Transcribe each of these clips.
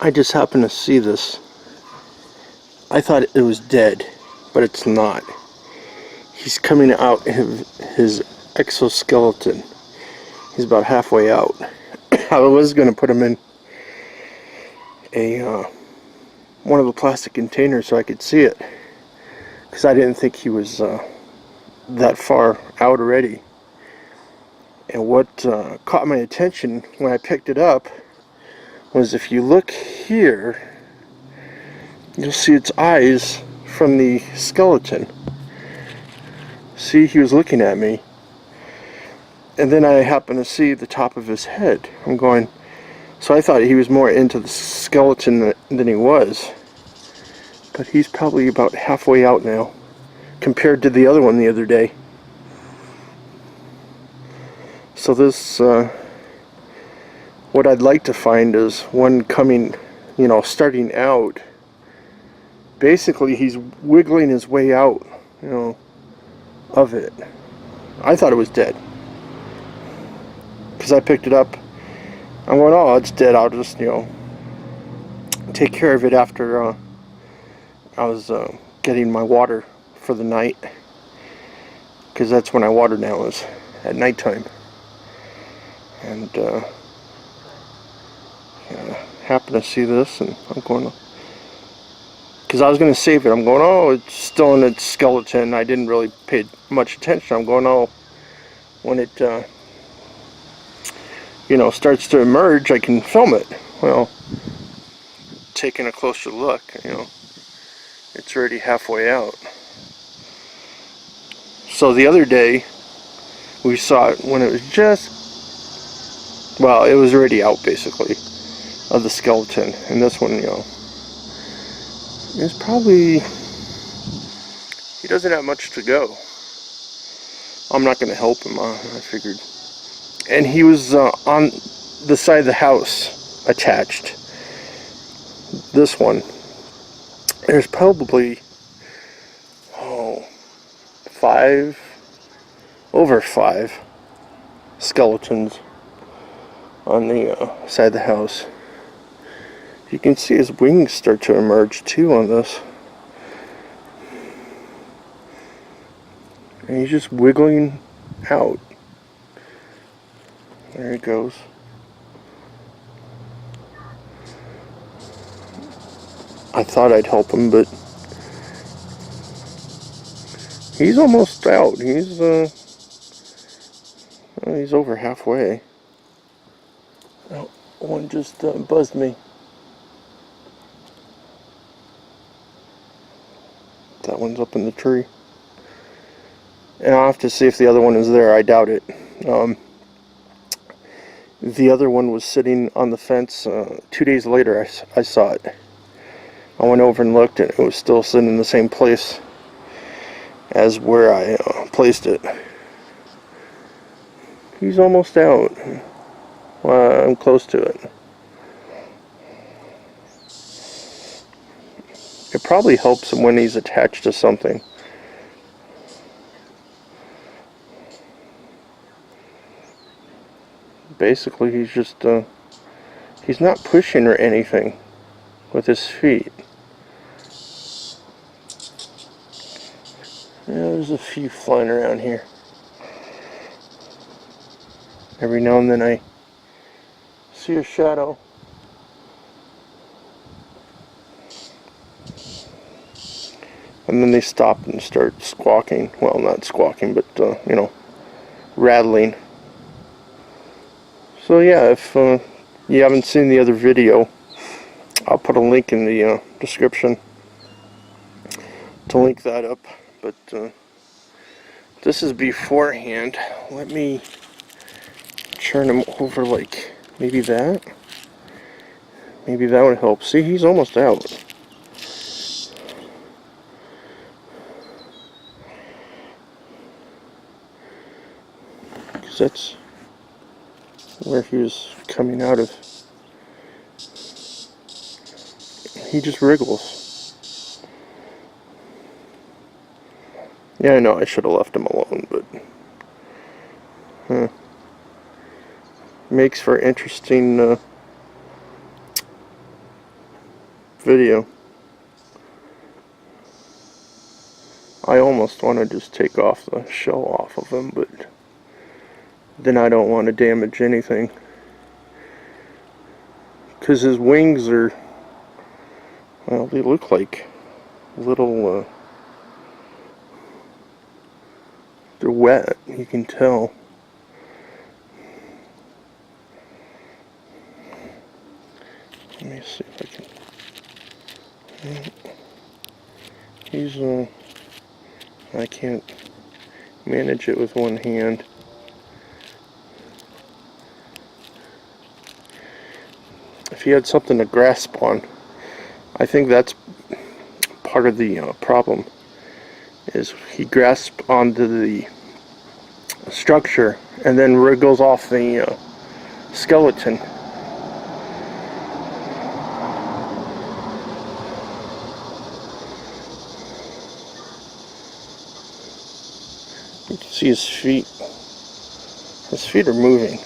I just happened to see this. I thought it was dead, but it's not. He's coming out his exoskeleton. He's about halfway out. I was going to put him in a one of the plastic containers so I could see it, because I didn't think he was that far out already. And what caught my attention when I picked it up was, if you look here, you'll see its eyes from the skeleton. See, he was looking at me. And then I happened to see the top of his head. I'm going, so I thought he was more into the skeleton than he was. But he's probably about halfway out now, compared to the other one the other day. So this, what I'd like to find is one coming, starting out. Basically, he's wiggling his way out, of it. I thought it was dead, because I picked it up. I'm going, oh, it's dead. I'll just, take care of it after I was getting my water for the night, because that's when I water now, is at nighttime. And happened to see this, and I'm going, because I was going to save it. I'm going, oh, it's still in its skeleton. I didn't really pay much attention. I'm going, oh, when it starts to emerge, I can film it. Well, taking a closer look, it's already halfway out. So the other day we saw it when it was just, well, it was already out basically of the skeleton. And this one, is probably, he doesn't have much to go. I'm not going to help him, I figured. And he was on the side of the house attached. This one, there's probably over five skeletons on the side of the house. You can see his wings start to emerge too on this. And he's just wiggling out. There he goes. I thought I'd help him, but he's almost out. He's over halfway. Oh, one just buzzed me. That one's up in the tree. And I'll have to see if the other one is there. I doubt it. The other one was sitting on the fence. 2 days later, I saw it. I went over and looked, and it was still sitting in the same place as where I placed it. He's almost out. I'm close to it. It probably helps him when he's attached to something. Basically, he's just, he's not pushing or anything with his feet. Yeah, there's a few flying around here. Every now and then I see a shadow. And then they stop and start squawking. Well, not squawking, but, rattling. So yeah, if you haven't seen the other video, I'll put a link in the description to link that up. But this is beforehand. Let me turn him over like maybe that. Maybe that would help. See, he's almost out. Because that's where he was coming out of. He just wriggles. Yeah, I know I should have left him alone, but makes for interesting video. I almost want to just take off the shell off of him, but then I don't want to damage anything. Because his wings are, well, they look like little, they're wet, you can tell. Let me see if I can. He's, I can't manage it with one hand. If he had something to grasp on, I think that's part of the problem, is he grasps onto the structure and then wriggles off the skeleton. You can see his feet. His feet are moving.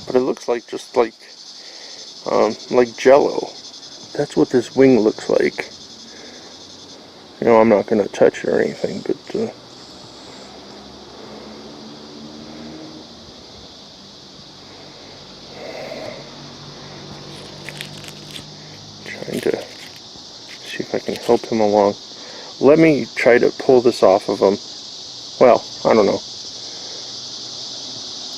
But it looks like just like Jello. That's what this wing looks like. You know, I'm not going to touch it or anything, but trying to see if I can help him along. Let me try to pull this off of him. Well, I don't know,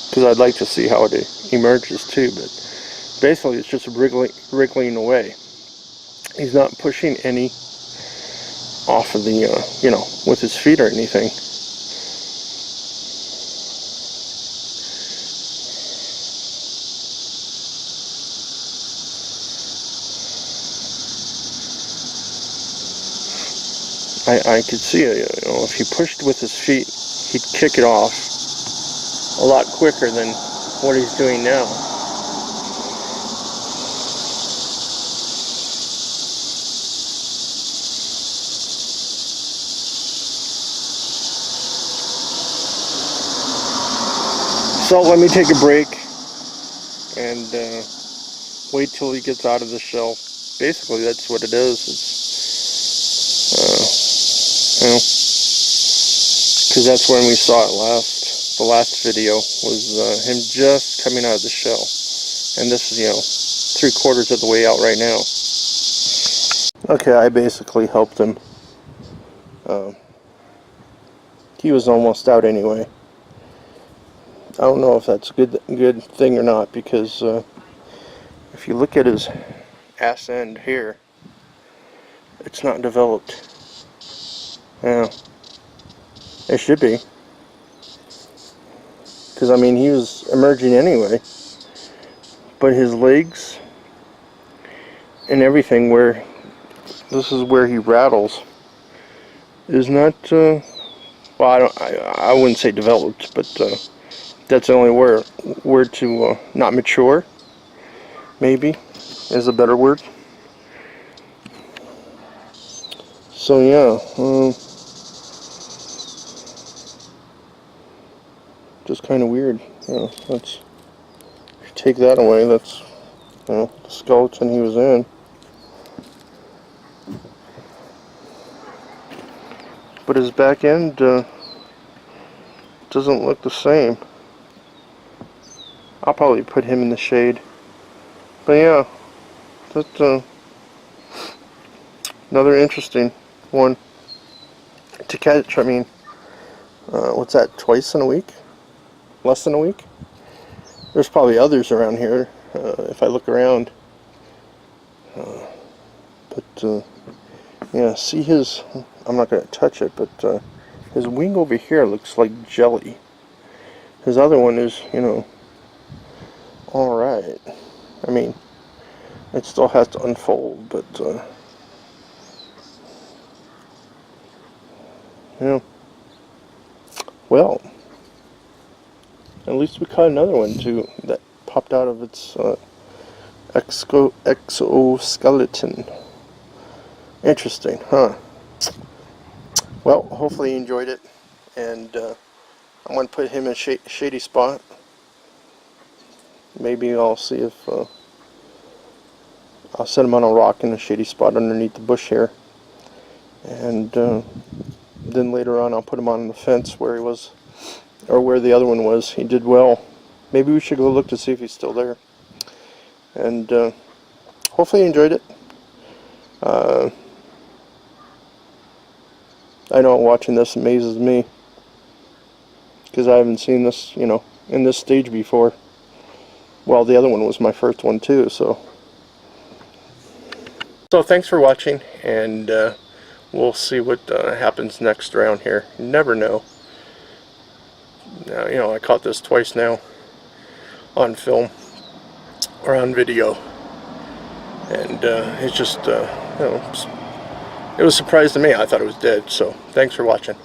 because I'd like to see how it emerges too, but basically it's just wriggling away. He's not pushing any off of the, you know, with his feet or anything. I could see it, you know, if he pushed with his feet, he'd kick it off a lot quicker than what he's doing now. So let me take a break and wait till he gets out of the shell. Basically, that's what it is. It's, you know, because that's when we saw it last. The last video was him just coming out of the shell, and this is, you know, 3/4 of the way out right now. Okay, I basically helped him. He was almost out anyway. I don't know if that's a good thing or not, because if you look at his ass end here, it's not developed. Yeah, it should be, because I mean he was emerging anyway, but his legs and everything, where this is where he rattles, is not well, I wouldn't say developed, but that's the only word to not mature, maybe, is a better word. So yeah, just kind of weird. You know, let's take that away. That's, you know, the skeleton he was in. But his back end doesn't look the same. I'll probably put him in the shade. But yeah, that's another interesting one to catch. I mean, what's that, twice in a week? Less than a week? There's probably others around here if I look around. But yeah, see his, I'm not going to touch it, but his wing over here looks like jelly. His other one is, you know, alright. I mean, it still has to unfold, but yeah. Well, at least we caught another one too that popped out of its exoskeleton. Interesting, huh? Well, hopefully you enjoyed it, and I'm going to put him in a shady spot maybe I'll see if I'll set him on a rock in a shady spot underneath the bush here, and then later on I'll put him on the fence where he was, or where the other one was. He did well. Maybe we should go look to see if he's still there. And hopefully you enjoyed it. I know watching this amazes me, because I haven't seen this, you know, in this stage before. Well, the other one was my first one too, so thanks for watching, and we'll see what happens next round here. You never know. Now, you know, I caught this twice now on film or on video, and it's just, you know, it was a surprise to me. I thought it was dead. So thanks for watching.